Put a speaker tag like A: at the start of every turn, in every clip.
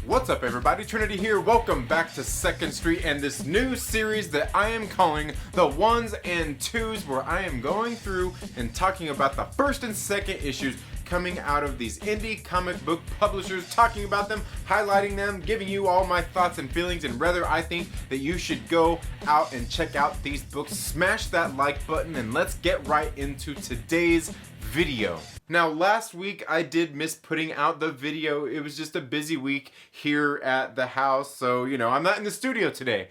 A: What's up everybody, Trinity here, welcome back to 2nd Street and this new series that I am calling the 1's and 2's, where I am going through and talking about the first and second issues coming out of these indie comic book publishers, talking about them, highlighting them, giving you all my thoughts and feelings, and whether I think that you should go out and check out these books. Smash that like button and let's get right into today's video. Now, last week I did miss putting out the video. It was just a busy week here at the house, so you know, I'm not in the studio today.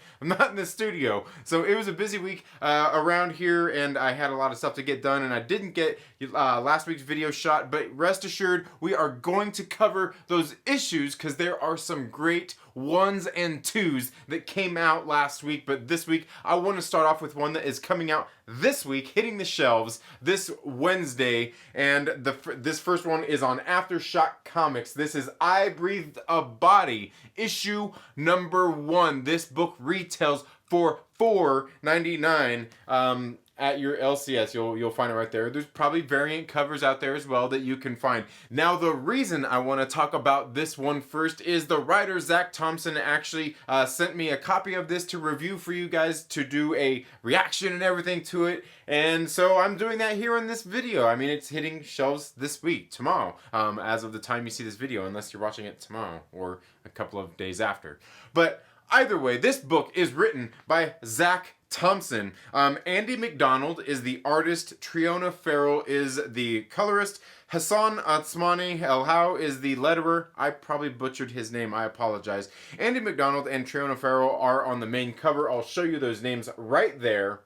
A: So it was a busy week around here, and I had a lot of stuff to get done, and I didn't get last week's video shot, but rest assured we are going to cover those issues because there are some great 1's and 2's that came out last week. But this week I want to start off with one that is coming out this week, hitting the shelves this Wednesday, and this first one is on Aftershock Comics. This is I Breathed a Body, issue number 1. This book retails for $4.99 at your LCS. You'll find it right there. There's probably variant covers out there as well that you can find. Now, the reason I want to talk about this one first is the writer Zach Thompson actually sent me a copy of this to review for you guys, to do a reaction and everything to it, and so I'm doing that here in this video. I mean, it's hitting shelves this week, tomorrow, as of the time you see this video, unless you're watching it tomorrow or a couple of days after. But either way, this book is written by Zach Thompson. Andy McDonald is the artist, Triona Farrell is the colorist, Hassan Atsmani Elhau is the letterer. I probably butchered his name, I apologize. Andy McDonald and Triona Farrell are on the main cover. I'll show you those names right there,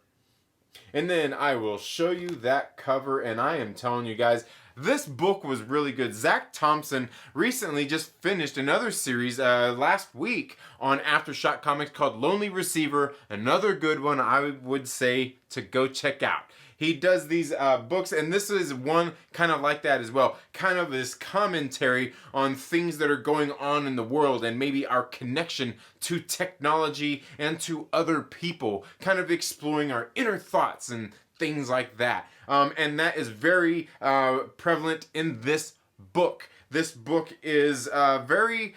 A: and then I will show you that cover, and I am telling you guys, this book was really good. Zach Thompson recently just finished another series last week on Aftershock Comics called Lonely Receiver. Another good one I would say to go check out. He does these books, and this is one kind of like that as well. Kind of this commentary on things that are going on in the world and maybe our connection to technology and to other people. Kind of exploring our inner thoughts and things like that. And that is very prevalent in this book. This book is very,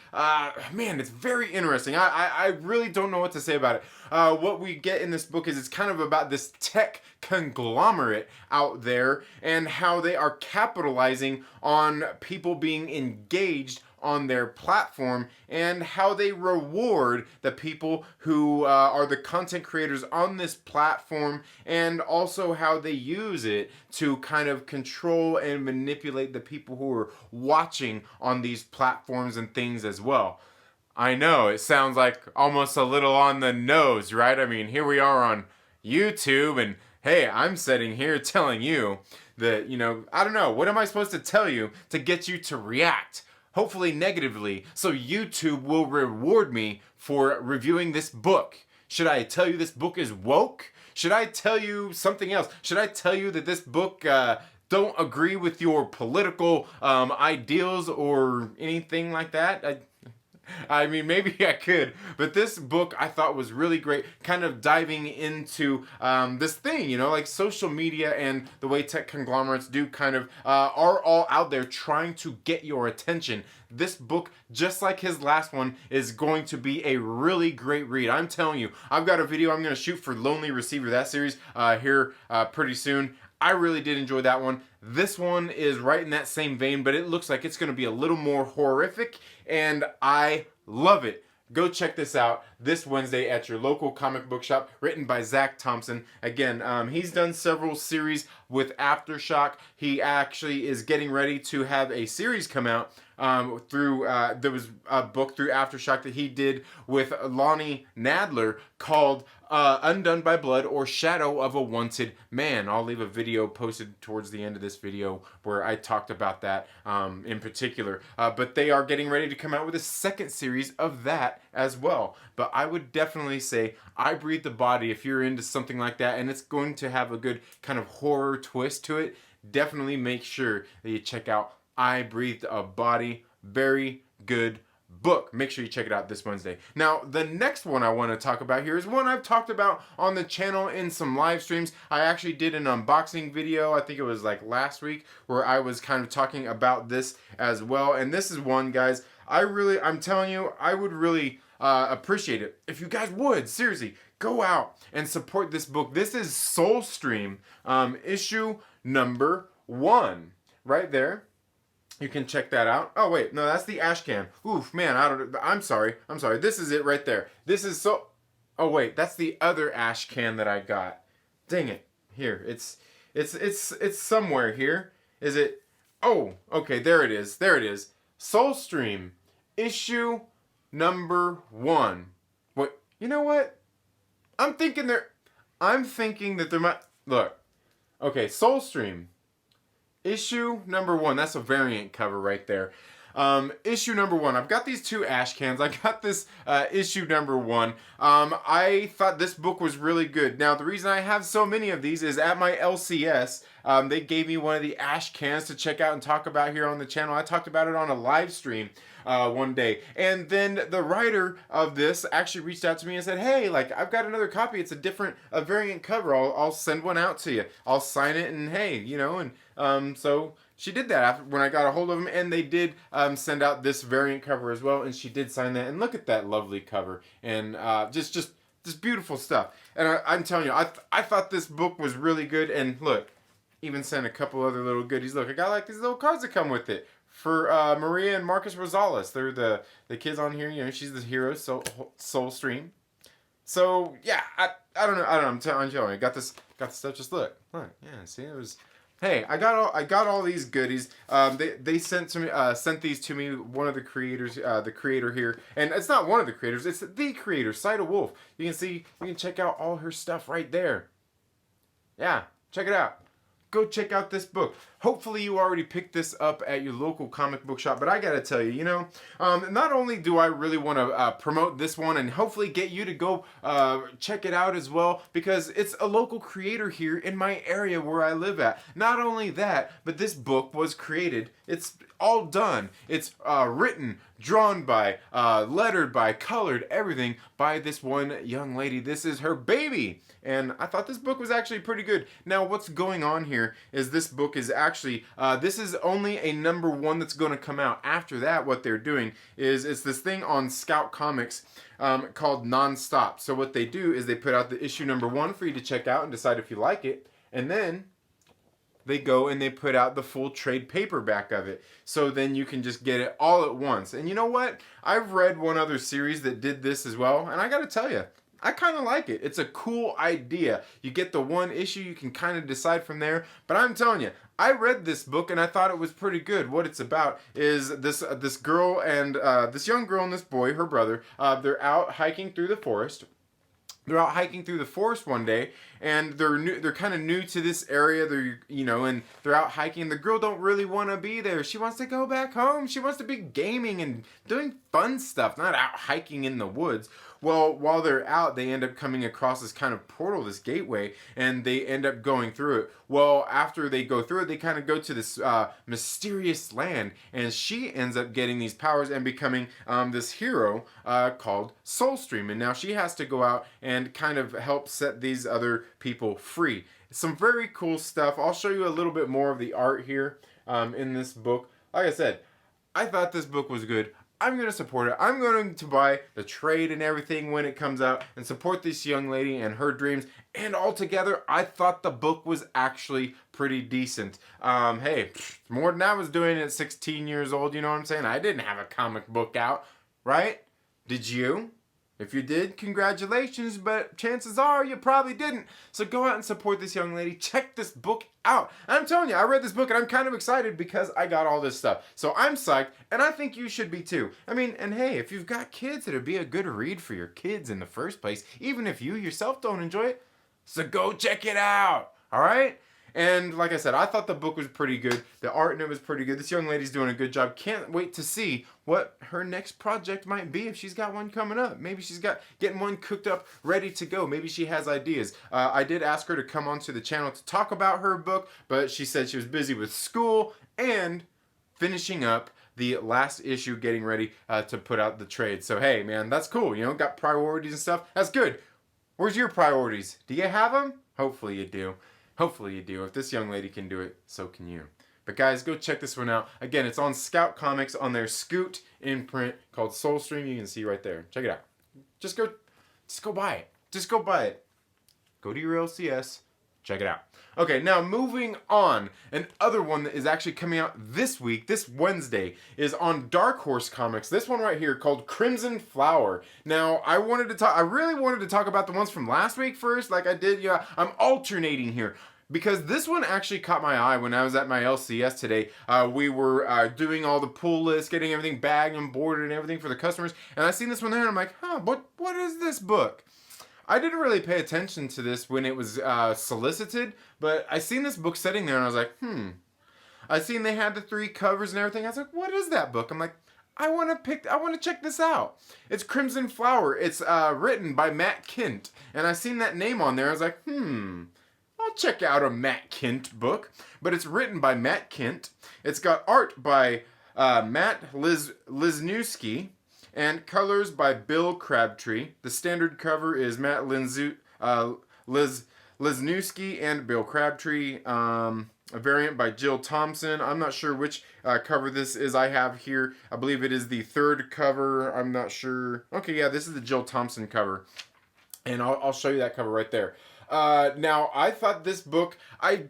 A: man, it's very interesting. I really don't know what to say about it. What we get in this book is it's kind of about this tech conglomerate out there and how they are capitalizing on people being engaged on their platform, and how they reward the people who are the content creators on this platform, and also how they use it to kind of control and manipulate the people who are watching on these platforms and things as well. I know, it sounds like almost a little on the nose, right? I mean, here we are on YouTube, and hey, I'm sitting here telling you that, you know, I don't know, what am I supposed to tell you to get you to react? Hopefully negatively, so YouTube will reward me for reviewing this book. Should I tell you this book is woke? Should I tell you something else? Should I tell you that this book don't agree with your political ideals or anything like that? I mean, maybe I could, but this book I thought was really great, kind of diving into this thing, you know, like social media and the way tech conglomerates do kind of are all out there trying to get your attention. This book, just like his last one, is going to be a really great read. I'm telling you, I've got a video I'm going to shoot for Lonely Receiver, that series, here pretty soon. I really did enjoy that one. This one is right in that same vein, but it looks like it's going to be a little more horrific, and I love it. Go check this out this Wednesday at your local comic book shop, written by Zach Thompson. Again, he's done several series with Aftershock. He actually is getting ready to have a series come out there was a book through Aftershock that he did with Lonnie Nadler called Undone by Blood, or Shadow of a Wanted Man. I'll leave a video posted towards the end of this video where I talked about that in particular. But they are getting ready to come out with a second series of that as well. But I would definitely say I Breathed a Body, if you're into something like that and it's going to have a good kind of horror twist to it, definitely make sure that you check out I Breathed a Body. Very good book. Make sure you check it out this Wednesday. Now, the next one I want to talk about here is one I've talked about on the channel in some live streams. I actually did an unboxing video, I think it was like last week, where I was kind of talking about this as well. And this is one, guys, I'm telling you, I would really appreciate it if you guys would, seriously, go out and support this book. This is Soulstream, issue number 1, right there. You can check that out. Oh wait, no, that's the ash can. Oof, man, I'm sorry. This is it right there. This is so. Oh wait, that's the other ash can that I got. Dang it. Here, it's somewhere here. Is it? Oh, okay, there it is. Soulstream, issue number 1. What? You know what? I'm thinking that there might look. Okay, Soulstream. Issue number 1. That's a variant cover right there. Issue number 1. I've got these 2 ash cans. I got this issue number 1. I thought this book was really good. Now, the reason I have so many of these is at my LCS, they gave me one of the ash cans to check out and talk about here on the channel. I talked about it on a live stream one day. And then the writer of this actually reached out to me and said, hey, like, I've got another copy. It's a variant cover. I'll send one out to you. I'll sign it and hey, you know, and so she did that when I got a hold of them, and they did send out this variant cover as well, and she did sign that. And look at that lovely cover, and just beautiful stuff. And I'm telling you, I thought this book was really good. And look, even sent a couple other little goodies. Look, I got like these little cards that come with it for Maria and Marcus Rosales. They're the kids on here. You know, she's the hero, Soulstream. So yeah, I don't know. I'm telling you, I got the stuff. Just look, yeah. See, it was. Hey, I got all these goodies. They sent these to me. One of the creators, the creator here, and it's not one of the creators. It's the creator, Cida Wolf. You can check out all her stuff right there. Yeah, check it out. Go check out this book. Hopefully you already picked this up at your local comic book shop, but I gotta tell you, you know, not only do I really want to promote this one and hopefully get you to go check it out as well, because it's a local creator here in my area where I live at. Not only that, but this book was created. It's all done. It's written, drawn by, lettered by, colored, everything by this one young lady. This is her baby. And I thought this book was actually pretty good. Now, what's going on here is this book is actually, this is only a number 1 that's going to come out. After that, what they're doing is, it's this thing on Scout Comics called Nonstop. So what they do is they put out the issue number 1 for you to check out and decide if you like it. And then they go and they put out the full trade paperback of it. So then you can just get it all at once. And you know what? I've read one other series that did this as well. And I got to tell you, I kind of like it. It's a cool idea. You get the one issue, you can kind of decide from there. But I'm telling you, I read this book and I thought it was pretty good. What it's about is this girl and this young girl and this boy, her brother, they're out hiking through the forest. They're out hiking through the forest one day, and they're kind of new to this area. And they're out hiking. The girl don't really want to be there. She wants to go back home. She wants to be gaming and doing fun stuff, not out hiking in the woods. Well, while they're out, they end up coming across this kind of portal, this gateway, and they end up going through it. Well, after they go through it, they kind of go to this mysterious land, and she ends up getting these powers and becoming this hero called Soulstream. And now she has to go out and kind of help set these other people free. Some very cool stuff. I'll show you a little bit more of the art here in this book. Like I said, I thought this book was good. I'm going to support it. I'm going to buy the trade and everything when it comes out and support this young lady and her dreams. And altogether, I thought the book was actually pretty decent. Hey, more than I was doing at 16 years old, you know what I'm saying? I didn't have a comic book out, right? Did you? If you did, congratulations, but chances are you probably didn't. So go out and support this young lady. Check this book out. I'm telling you, I read this book and I'm kind of excited because I got all this stuff. So I'm psyched, and I think you should be too. I mean, and hey, if you've got kids, it'd be a good read for your kids in the first place, even if you yourself don't enjoy it. So go check it out, all right? And like I said, I thought the book was pretty good. The art in it was pretty good. This young lady's doing a good job. Can't wait to see what her next project might be if she's got one coming up. Maybe she's getting one cooked up, ready to go. Maybe she has ideas. I did ask her to come onto the channel to talk about her book, but she said she was busy with school and finishing up the last issue, getting ready to put out the trade. So hey, man, that's cool. You know, got priorities and stuff. That's good. Where's your priorities? Do you have them? Hopefully you do. Hopefully you do. If this young lady can do it, so can you. But guys, go check this one out. Again, it's on Scout Comics on their Scoot imprint called Soulstream. You can see right there. Check it out. Just go buy it. Just go buy it. Go to your LCS. Check it out. Okay, now moving on. Another one that is actually coming out this week, this Wednesday, is on Dark Horse Comics. This one right here called Crimson Flower. Now, I really wanted to talk about the ones from last week first, like I did. Yeah, I'm alternating here. Because this one actually caught my eye when I was at my LCS today. We were doing all the pull lists, getting everything bagged and boarded and everything for the customers. And I seen this one there and I'm like, what is this book? I didn't really pay attention to this when it was solicited, but I seen this book sitting there and I was like, I seen they had the 3 covers and everything. I was like, what is that book? I'm like, I want to check this out. It's Crimson Flower. It's written by Matt Kindt. And I seen that name on there. I was like, I'll check out a Matt Kindt book. But it's written by Matt Kindt. It's got art by Matt Lisnewski and colors by Bill Crabtree. The standard cover is Matt Lisnewski and Bill Crabtree. A variant by Jill Thompson. I'm not sure which cover this is I have here. I believe it is the 3rd cover. I'm not sure. Okay, yeah, this is the Jill Thompson cover. And I'll show you that cover right there. Now, I thought this book, I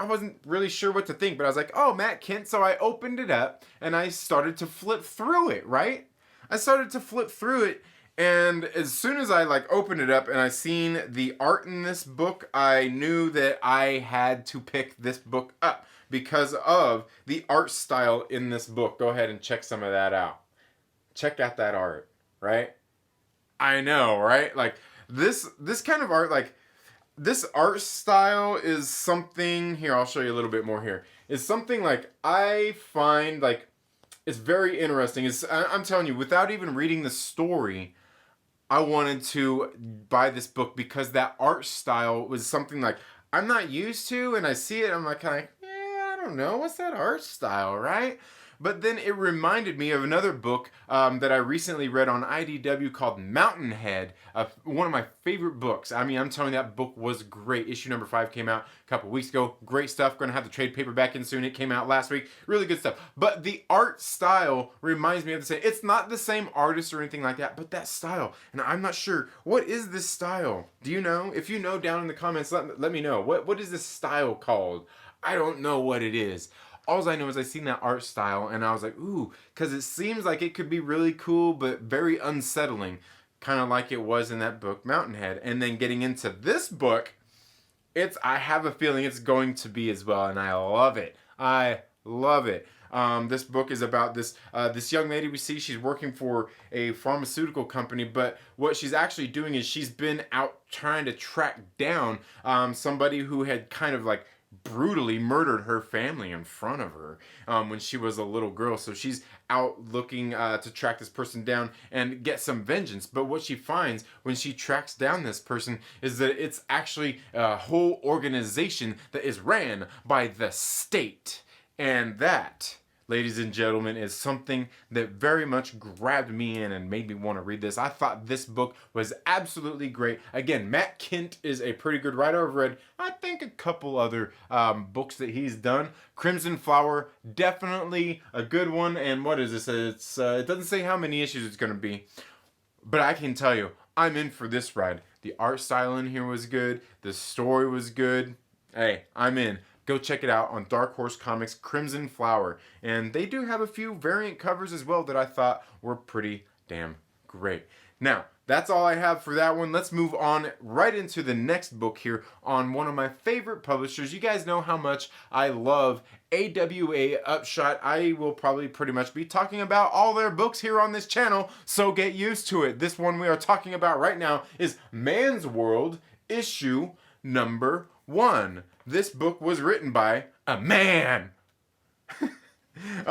A: wasn't really sure what to think, but I was like, oh, Matt Kindt. So I opened it up and I started to flip through it, right? I started to flip through it, and as soon as I opened it up and I seen the art in this book, I knew that I had to pick this book up because of the art style in this book. Go ahead and check some of that out. Check out that art, right? I know, right? Like this kind of art, this art style is something, here, I'll show you a little bit more here. Is something I find it's very interesting. I'm telling you, without even reading the story, I wanted to buy this book because that art style was something I'm not used to, and I see it, I'm I don't know, what's that art style, right? But then it reminded me of another book that I recently read on IDW called Mountainhead, one of my favorite books. I mean, I'm telling you, that book was great. Issue number 5 came out a couple weeks ago. Great stuff. Going to have the trade paperback in soon. It came out last week. Really good stuff. But the art style reminds me of the same. It's not the same artist or anything like that, but that style. And I'm not sure. What is this style? Do you know? If you know, down in the comments, let me know. What is this style called? I don't know what it is. All I know is I seen that art style and I was like, ooh, because it seems like it could be really cool, but very unsettling, kind of like it was in that book, Mountainhead. And then getting into this book, I have a feeling it's going to be as well, and I love it. I love it. This book is about this young lady we see. She's working for a pharmaceutical company, but what she's actually doing is she's been out trying to track down somebody who had kind of brutally murdered her family in front of her when she was a little girl. So she's out looking to track this person down and get some vengeance. But what she finds when she tracks down this person is that it's actually a whole organization that is ran by the state. And that, ladies and gentlemen, is something that very much grabbed me in and made me want to read this. I thought this book was absolutely great. Again, Matt Kindt is a pretty good writer. I've read, I think, a couple other books that he's done. Crimson Flower, definitely a good one. And what is this? It doesn't say how many issues it's going to be. But I can tell you, I'm in for this ride. The art style in here was good. The story was good. Hey, I'm in. Go check it out on Dark Horse Comics, Crimson Flower. And they do have a few variant covers as well that I thought were pretty damn great. Now, that's all I have for that one. Let's move on right into the next book here on one of my favorite publishers. You guys know how much I love AWA Upshot. I will probably pretty much be talking about all their books here on this channel, so get used to it. This one we are talking about right now is Man's World, issue number 1. This book was written by a man.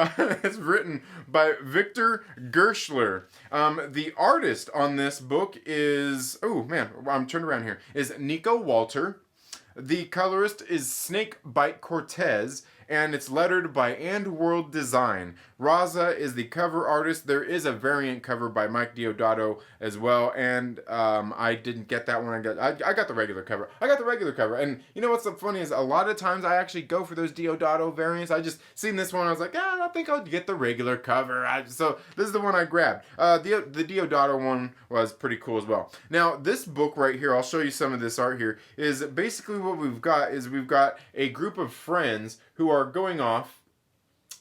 A: It's written by Victor Gershler. The artist on this book is, oh man, I'm turned around here, is Nico Walter. The colorist is Snakebite Cortez. and it's lettered by And World Design. Raza is the cover artist. There is a variant cover by Mike Deodato as well, and I didn't get that one. I got the regular cover. And you know what's so funny is a lot of times I actually go for those Deodato variants. I just seen this one, I was like, I think I'll get the regular cover. So this is the one I grabbed. The Deodato one was pretty cool as well. Now this book right here, I'll show you some of this art here, is basically what we've got a group of friends who are going off.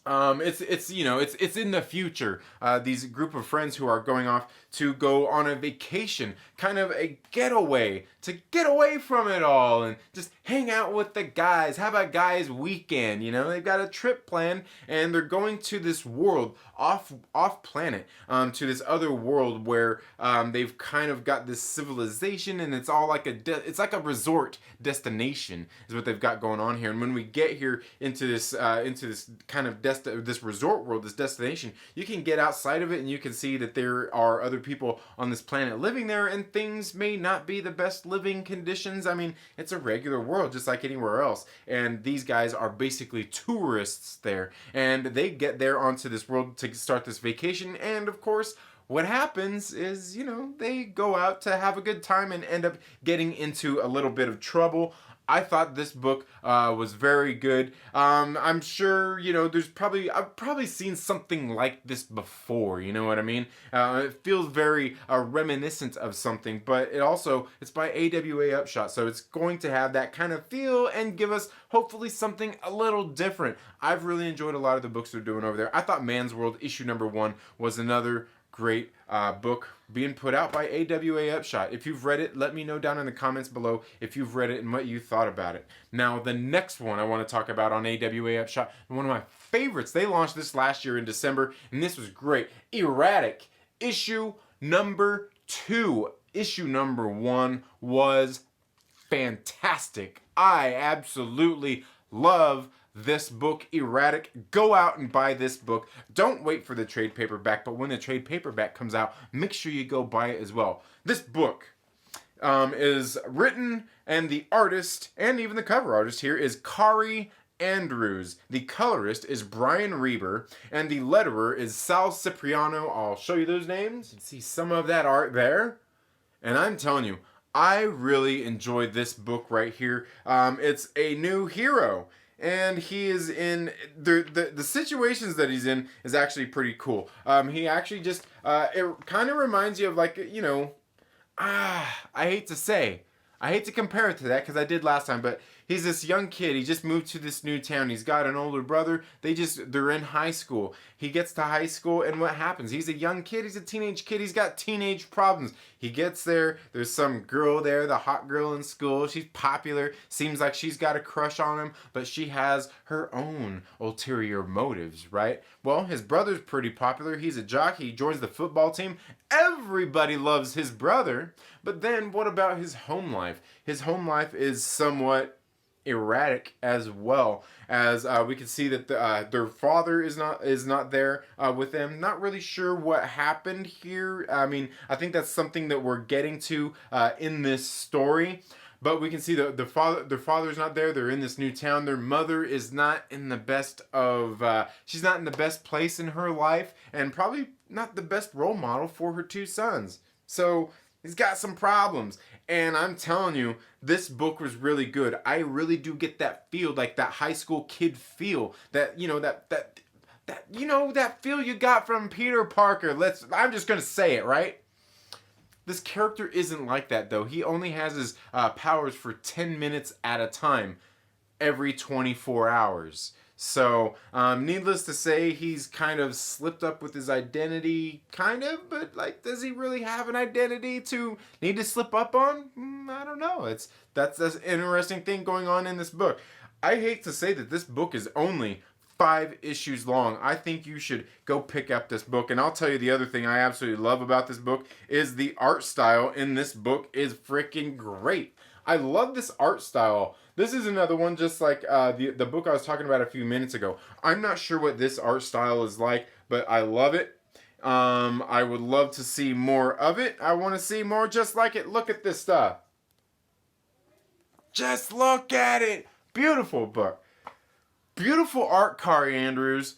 A: It's in the future. These group of friends who are going off to go on a vacation, kind of a getaway, to get away from it all and just hang out with the guys, have a guys weekend, you know. They've got a trip planned and they're going to this world off planet, to this other world where they've kind of got this civilization, and it's all like it's like a resort destination is what they've got going on here. And when we get here into this kind of this resort world, this destination, you can get outside of it and you can see that there are other people on this planet living there, and things may not be the best living conditions. I mean, it's a regular world just like anywhere else, and these guys are basically tourists there, and they get there onto this world to start this vacation, and of course what happens is, you know, they go out to have a good time and end up getting into a little bit of trouble. I thought this book was very good. I'm sure, you know, I've probably seen something like this before, you know what I mean? It feels very reminiscent of something, but it's by AWA Upshot, so it's going to have that kind of feel and give us hopefully something a little different. I've really enjoyed a lot of the books they're doing over there. I thought Man's World issue number 1 was another great book being put out by AWA Upshot. If you've read it, let me know down in the comments below if you've read it and what you thought about it. Now, the next one I want to talk about on AWA Upshot, one of my favorites. They launched this last year in December, and this was great. Erratic, issue number 2. Issue number 1 was fantastic. I absolutely love this book, Erratic. Go out and buy this book. Don't wait for the trade paperback, but when the trade paperback comes out, make sure you go buy it as well. This book is written, and the artist, and even the cover artist here, is Kari Andrews. The colorist is Brian Reber, and the letterer is Sal Cipriano. I'll show you those names. You can see some of that art there, and I'm telling you, I really enjoyed this book right here. It's a new hero, and he is in the situations that he's in is actually pretty cool. He actually just it kind of reminds you of, like, you know, I hate to compare it to that because I did last time, but he's this young kid. He just moved to this new town. He's got an older brother. They're in high school. He gets to high school, and what happens? He's a young kid. He's a teenage kid. He's got teenage problems. He gets there. There's some girl there, the hot girl in school. She's popular. Seems like she's got a crush on him, but she has her own ulterior motives, right? Well, his brother's pretty popular. He's a jockey. He joins the football team. Everybody loves his brother. But then what about his home life? His home life is somewhat erratic as well, as we can see that their father is not there with them. Not really sure what happened here. I mean, I think that's something that we're getting to in this story. But we can see their father's not there. They're in this new town. Their mother is not in the best of she's not in the best place in her life, and probably not the best role model for her 2 sons. So he's got some problems. And I'm telling you, this book was really good. I really do get that feel, like that high school kid feel, that, you know, that you know, that feel you got from Peter Parker. I'm just gonna say it, right? This character isn't like that, though. He only has his powers for 10 minutes at a time, every 24 hours. So, needless to say, he's kind of slipped up with his identity, kind of, but, like, does he really have an identity to need to slip up on? I don't know. That's an interesting thing going on in this book. I hate to say that this book is only 5 issues long. I think you should go pick up this book. And I'll tell you the other thing I absolutely love about this book is the art style in this book is freaking great. I love this art style. This is another one just like the book I was talking about a few minutes ago. I'm not sure what this art style is like, but I love it. I would love to see more of it. I want to see more just like it. Look at this stuff. Just look at it. Beautiful book. Beautiful art, Kari Andrews.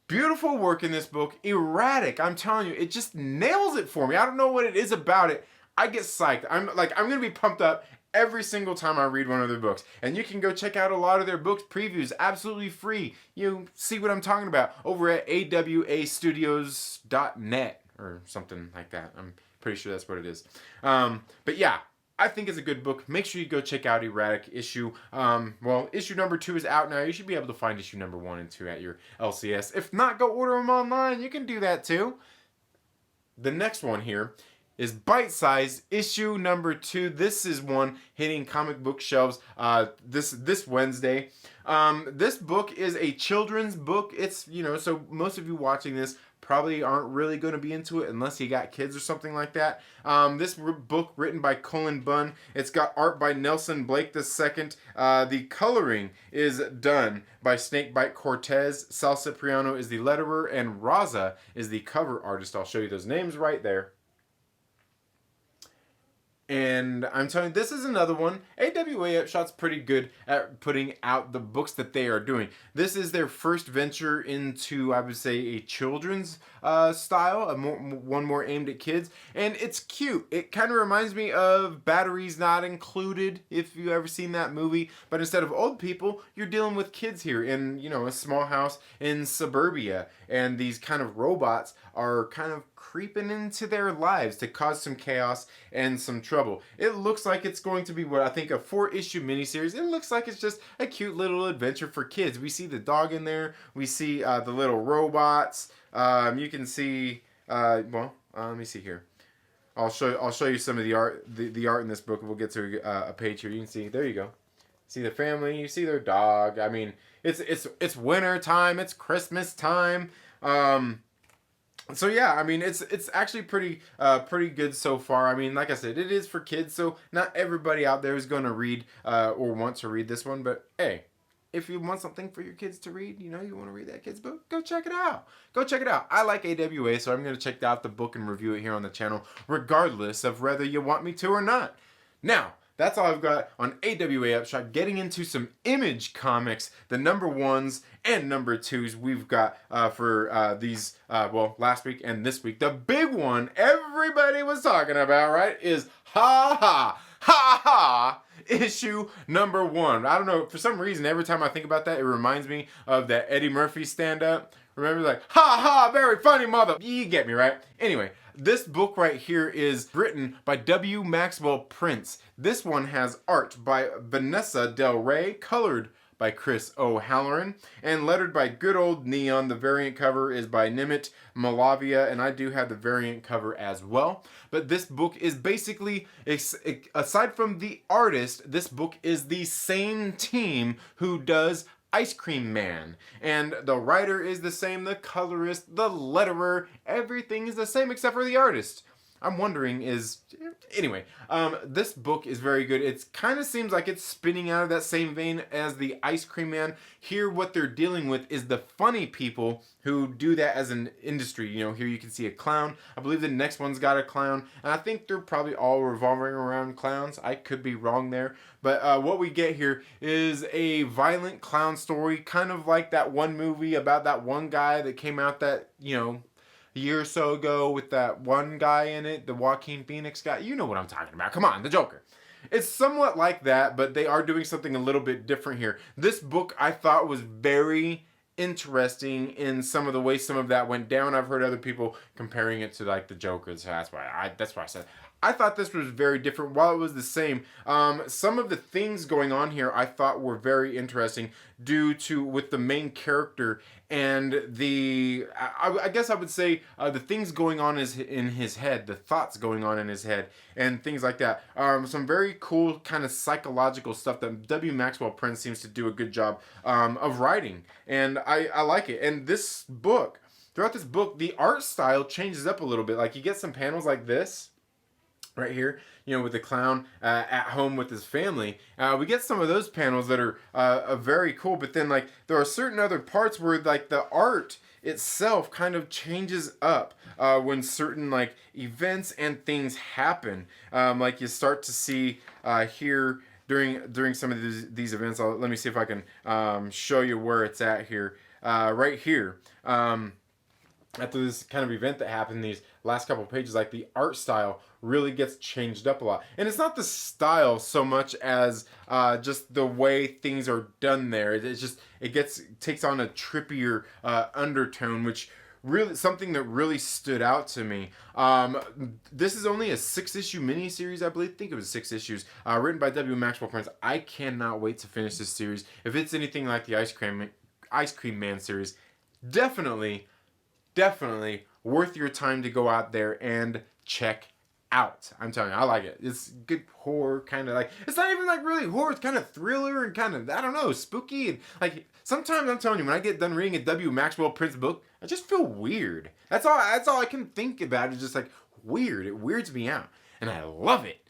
A: Beautiful work in this book. Erratic. I'm telling you, it just nails it for me. I don't know what it is about it. I get psyched. I'm gonna be pumped up every single time I read one of their books. And you can go check out a lot of their books previews absolutely free. You see what I'm talking about over at awastudios.net or something like that. I'm pretty sure that's what it is. But yeah, I think it's a good book. Make sure you go check out Erratic issue. Issue number 2 is out now. You should be able to find issue number 1 and 2 at your LCS. If not, go order them online. You can do that too. The next one here is Bite Size issue number 2. This is one hitting comic book shelves this Wednesday. This book is a children's book. It's, so most of you watching this probably aren't really going to be into it unless you got kids or something like that. This book written by Cullen Bunn. It's got art by Nelson Blake II. The coloring is done by Snakebite Cortez. Sal Cipriano is the letterer, and Raza is the cover artist. I'll show you those names right there. And I'm telling you, this is another one. AWA Upshot's pretty good at putting out the books that they are doing. This is their first venture into, I would say, a children's style, one more aimed at kids. And it's cute. It kind of reminds me of Batteries Not Included, if you've ever seen that movie. But instead of old people, you're dealing with kids here in, a small house in suburbia. And these kind of robots are kind of creeping into their lives to cause some chaos and some trouble. It looks like it's going to be what I think a 4-issue miniseries. It looks like it's just a cute little adventure for kids. We see the dog in there. We see the little robots. You can see let me see here. I'll show you some of the art in this book. We'll get to a page here. You can see, there you go. See the family. You see their dog. I mean, it's winter time. It's Christmas time. So yeah, I mean, it's actually pretty good so far. I mean, like I said, it is for kids, so not everybody out there is going to read or want to read this one. But hey, if you want something for your kids to read, you want to read that kid's book, go check it out. Go check it out. I like AWA, so I'm going to check out the book and review it here on the channel, regardless of whether you want me to or not. Now, that's all I've got on AWA Upshot. Getting into some Image comics, the number 1's and number 2's we've got for these, last week and this week. The big one everybody was talking about, right, is Ha Ha Ha Ha issue number 1. I don't know, for some reason, every time I think about that, it reminds me of that Eddie Murphy stand-up. Remember, like, ha ha, very funny mother. You get me, right? Anyway, this book right here is written by W. Maxwell Prince. This one has art by Vanessa Del Rey, colored by Chris O'Halloran, and lettered by good old Neon. The variant cover is by Nimit Malavia, and I do have the variant cover as well. But this book is basically, aside from the artist, this book is the same team who does Ice Cream Man, and the writer is the same, the colorist, the letterer, everything is the same except for the artist. I'm wondering anyway, this book is very good. It kind of seems like it's spinning out of that same vein as the Ice Cream Man. Here what they're dealing with is the funny people who do that as an industry. Here you can see a clown. I believe the next one's got a clown, and I think they're probably all revolving around clowns. I could be wrong there, but what we get here is a violent clown story, kind of like that one movie about that one guy that came out that, a year or so ago with that one guy in it, the Joaquin Phoenix guy. You know what I'm talking about. Come on, the Joker. It's somewhat like that, but they are doing something a little bit different here. This book I thought was very interesting in some of the ways some of that went down. I've heard other people comparing it to like the Joker, so that's why I said I thought this was very different. While it was the same, some of the things going on here I thought were very interesting due to with the main character and I guess I would say the things going on in his head, the thoughts going on in his head, and things like that. Some very cool kind of psychological stuff that W. Maxwell Prince seems to do a good job of writing, and I like it. And this book, throughout this book, the art style changes up a little bit. Like you get some panels like this right here, with the clown at home with his family. We get some of those panels that are very cool, but then like there are certain other parts where like the art itself kind of changes up when certain like events and things happen. Like you start to see here during some of these events. Let me see if I can show you where it's at here. Right here. After this kind of event that happened, these last couple pages, like the art style really gets changed up a lot. And it's not the style so much as just the way things are done there. It takes on a trippier undertone, which really something that really stood out to me. This is only a 6-issue miniseries, I believe. I think it was 6 issues, written by W. Maxwell Prince. I cannot wait to finish this series. If it's anything like the Ice Cream Man series, definitely worth your time to go out there and check out. I'm telling you, I like it. It's good horror, kind of like, it's not even like really horror, it's kind of thriller and kind of, I don't know, spooky. And like, sometimes I'm telling you, when I get done reading a W. Maxwell Prince book, I just feel weird. That's all I can think about, is just like weird. It weirds me out. And I love it.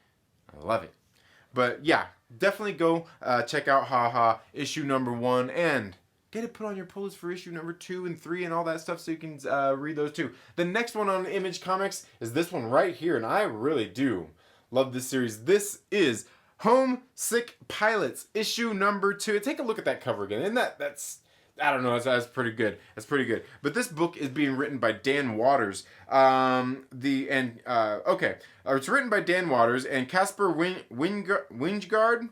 A: But yeah, definitely go check out Haha issue number 1 and get it put on your pull list for issue number 2 and 3 and all that stuff, so you can read those too. The next one on Image Comics is this one right here, and I really do love this series. This is Homesick Pilots, issue number 2. Take a look at that cover again. And that's I don't know, that's pretty good. That's pretty good. But this book is being written by Dan Waters. It's written by Dan Waters, and Casper Wingegaard,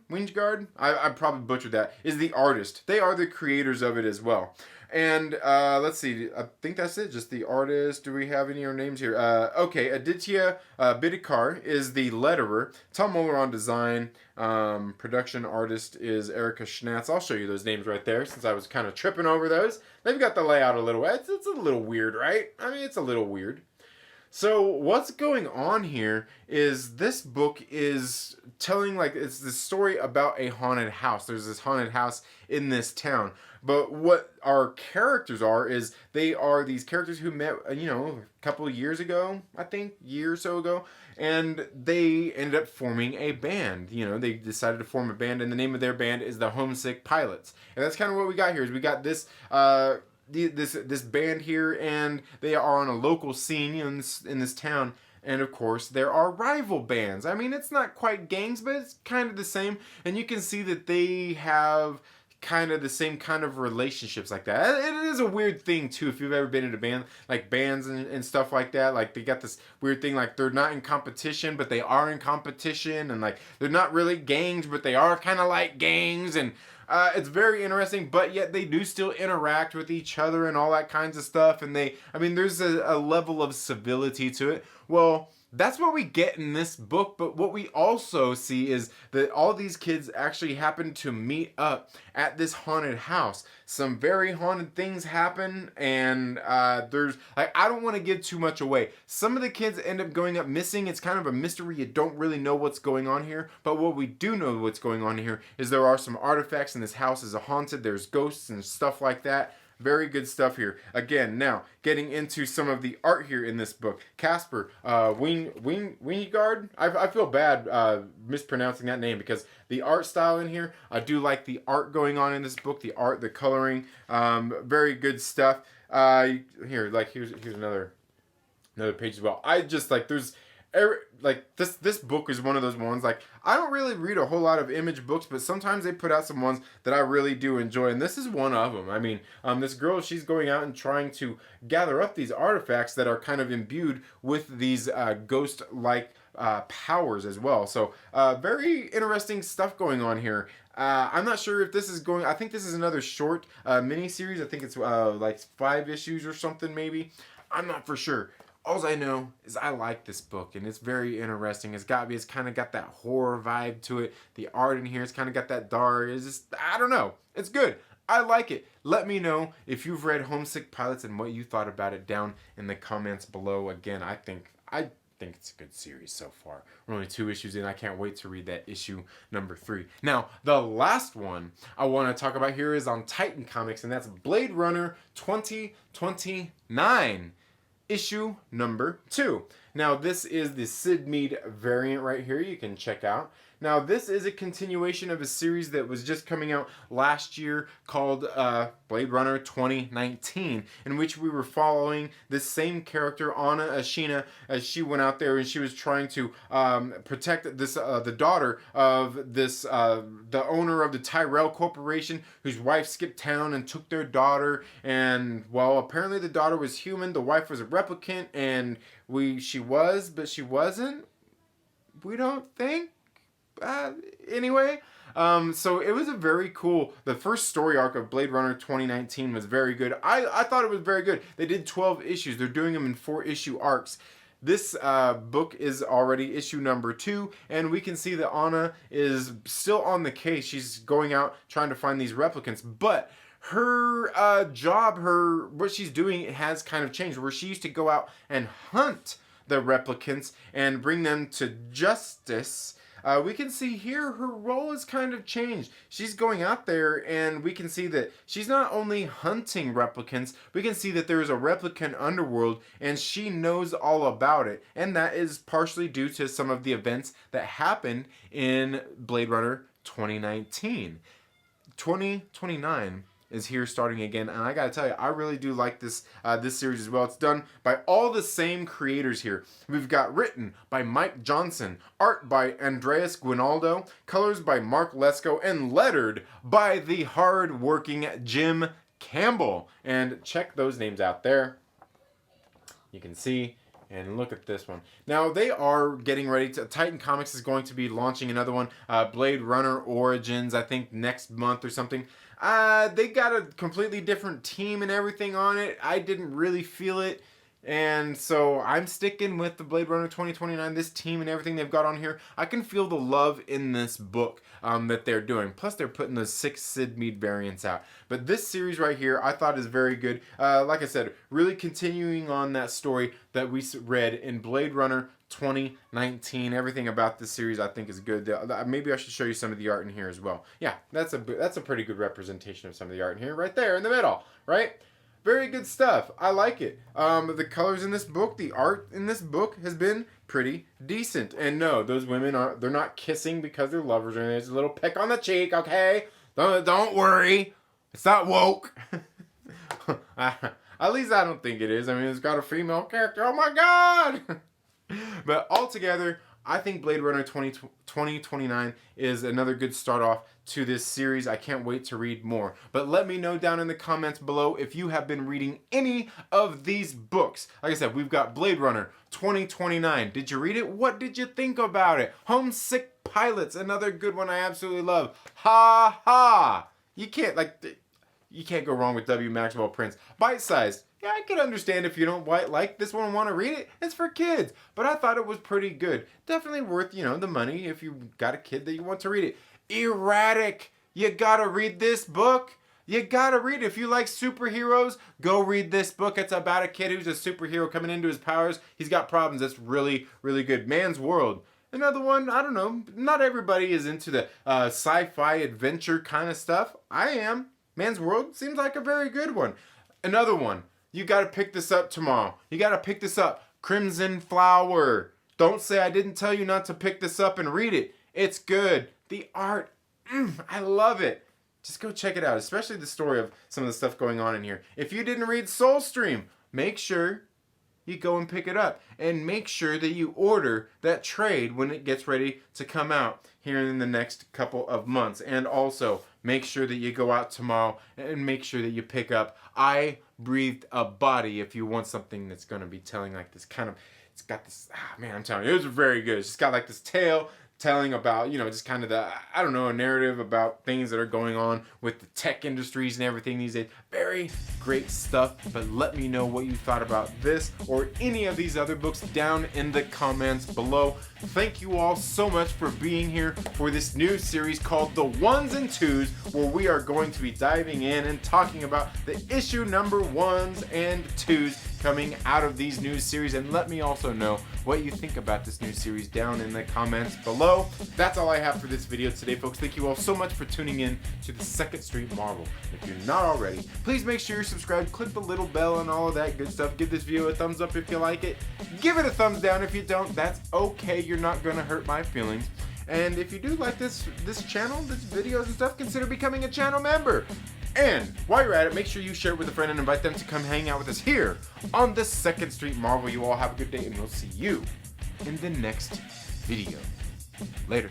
A: I probably butchered that, is the artist. They are the creators of it as well. And let's see, I think that's it, just the artist. Do we have any other names here? Aditya Bidikar is the letterer. Tom Muller on design. Production artist is Erica Schnatz. I'll show you those names right there, since I was kind of tripping over those. They've got the layout a little, it's a little weird, right? I mean, it's a little weird. So what's going on here is this book is telling, like, it's the story about a haunted house. There's this haunted house in this town. But what our characters are is they are these characters who met, a couple of years ago, I think, year or so ago. And they ended up forming a band. They decided to form a band, and the name of their band is the Homesick Pilots. And that's kind of what we got here, is we got this this band here, and they are on a local scene in this town. And of course, there are rival bands. I mean, it's not quite gangs, but it's kind of the same. And you can see that they have kind of the same kind of relationships like that. It is a weird thing too, if you've ever been in a band, like bands and stuff like that. Like, they got this weird thing, like they're not in competition, but they are in competition. And like, they're not really gangs, but they are kind of like gangs. And it's very interesting, but yet they do still interact with each other and all that kinds of stuff. And there's a level of civility to it. Well, that's what we get in this book, but what we also see is that all these kids actually happen to meet up at this haunted house. Some very haunted things happen, and I don't want to give too much away. Some of the kids end up going up missing. It's kind of a mystery. You don't really know what's going on here, but what we do know what's going on here is there are some artifacts, and this house is haunted. There's ghosts and stuff like that. Very good stuff here. Again, now getting into some of the art here in this book. Casper Wingegaard. I feel bad mispronouncing that name, because the art style in here, I do like the art going on in this book. The art, the coloring, very good stuff. Here's another page as well. I just this book is one of those ones, like, I don't really read a whole lot of Image books, but sometimes they put out some ones that I really do enjoy, and this is one of them. I mean, this girl, she's going out and trying to gather up these artifacts that are kind of imbued with these ghost-like powers as well. So very interesting stuff going on here. I'm not sure if this is going, I think this is another short mini-series. I think it's like 5 issues or something maybe. I'm not for sure. All I know is I like this book, and it's very interesting. It's kind of got that horror vibe to it. The art in here, it's kind of got that dark. It's just, I don't know. It's good. I like it. Let me know if you've read Homesick Pilots and what you thought about it down in the comments below. Again, I think it's a good series so far. We're only 2 issues in. I can't wait to read that issue number 3. Now, the last one I want to talk about here is on Titan Comics, and that's Blade Runner 2029. Issue number 2. Now, this is the Sid Mead variant right here. You can check out. Now, this is a continuation of a series that was just coming out last year called Blade Runner 2019, in which we were following this same character, Anna Ashina, as she went out there and she was trying to protect this the daughter of this the owner of the Tyrell Corporation, whose wife skipped town and took their daughter. And well, apparently the daughter was human, the wife was a replicant, and she was, but she wasn't. We don't think. Anyway, so it was a very cool, the first story arc of Blade Runner 2019 was very good. I thought it was very good. They did 12 issues. They're doing them in 4-issue arcs. This book is already issue number 2, and we can see that Anna is still on the case. She's going out trying to find these replicants, but her job, what she's doing has kind of changed, where she used to go out and hunt the replicants and bring them to justice. We can see here her role has kind of changed. She's going out there, and we can see that she's not only hunting replicants, we can see that there is a replicant underworld, and she knows all about it. And that is partially due to some of the events that happened in Blade Runner 2019. 2029 is here starting again, and I gotta tell you, I really do like this this series as well. It's done by all the same creators here. We've got written by Mike Johnson, art by Andreas Guinaldo, colors by Mark Lesko, and lettered by the hard-working Jim Campbell. And check those names out there. You can see. And look at this one. Now, they are getting ready to... Titan Comics is going to be launching another one. Blade Runner Origins, I think, next month or something. They got a completely different team and everything on it. I didn't really feel it. And so I'm sticking with the Blade Runner 2029, this team and everything they've got on here. I can feel the love in this book that they're doing. Plus, they're putting those 6 Sid Mead variants out. But this series right here, I thought is very good. Like I said, really continuing on that story that we read in Blade Runner 2019. Everything about this series I think is good. Maybe I should show you some of the art in here as well. Yeah, that's a pretty good representation of some of the art in here, right there in the middle, right? Very good stuff. I like it. The colors in this book, the art in this book has been pretty decent. And no, those women they're not kissing because they're lovers or anything. It's a little peck on the cheek, okay? Don't worry. It's not woke. At least I don't think it is. I mean, it's got a female character. Oh my God! But altogether, I think Blade Runner 2029 is another good start off to this series. I can't wait to read more. But let me know down in the comments below if you have been reading any of these books. Like I said, we've got Blade Runner 2029. Did you read it? What did you think about it? Homesick Pilots, another good one I absolutely love. Ha ha! You can't go wrong with W. Maxwell Prince. Bite-sized. Yeah, I can understand if you don't like this one and want to read it. It's for kids. But I thought it was pretty good. Definitely worth, the money if you got a kid that you want to read it. Erratic. You gotta read this book. You gotta read it. If you like superheroes, go read this book. It's about a kid who's a superhero coming into his powers. He's got problems. That's really, really good. Man's World. Another one, I don't know. Not everybody is into the sci-fi adventure kind of stuff. I am. Man's World seems like a very good one. Another one. You got to pick this up tomorrow. You got to pick this up. Crimson Flower. Don't say I didn't tell you not to pick this up and read it. It's good. The art, I love it. Just go check it out, especially the story of some of the stuff going on in here. If you didn't read Soulstream, make sure you go and pick it up. And make sure that you order that trade when it gets ready to come out here in the next couple of months. And also, make sure that you go out tomorrow and make sure that you pick up I Breathed a Body if you want something that's going to be telling like this kind of, it's got this, man, I'm telling you, it was very good. It's just got like this tale telling about, just kind of the, I don't know, a narrative about things that are going on with the tech industries and everything these days. Very great stuff, but let me know what you thought about this or any of these other books down in the comments below. Thank you all so much for being here for this new series called The 1's and 2's, where we are going to be diving in and talking about the issue number 1's and 2's coming out of these new series. And let me also know what you think about this new series down in the comments below. That's all I have for this video today, folks. Thank you all so much for tuning in to the 2nd Street Marvel. If you're not already, please make sure you're subscribed, click the little bell and all of that good stuff. Give this video a thumbs up if you like it. Give it a thumbs down if you don't. That's okay. You're not going to hurt my feelings. And if you do like this channel, this videos and stuff, consider becoming a channel member. And while you're at it, make sure you share it with a friend and invite them to come hang out with us here on the 2nd Street Marvel. You all have a good day, and we'll see you in the next video. Later.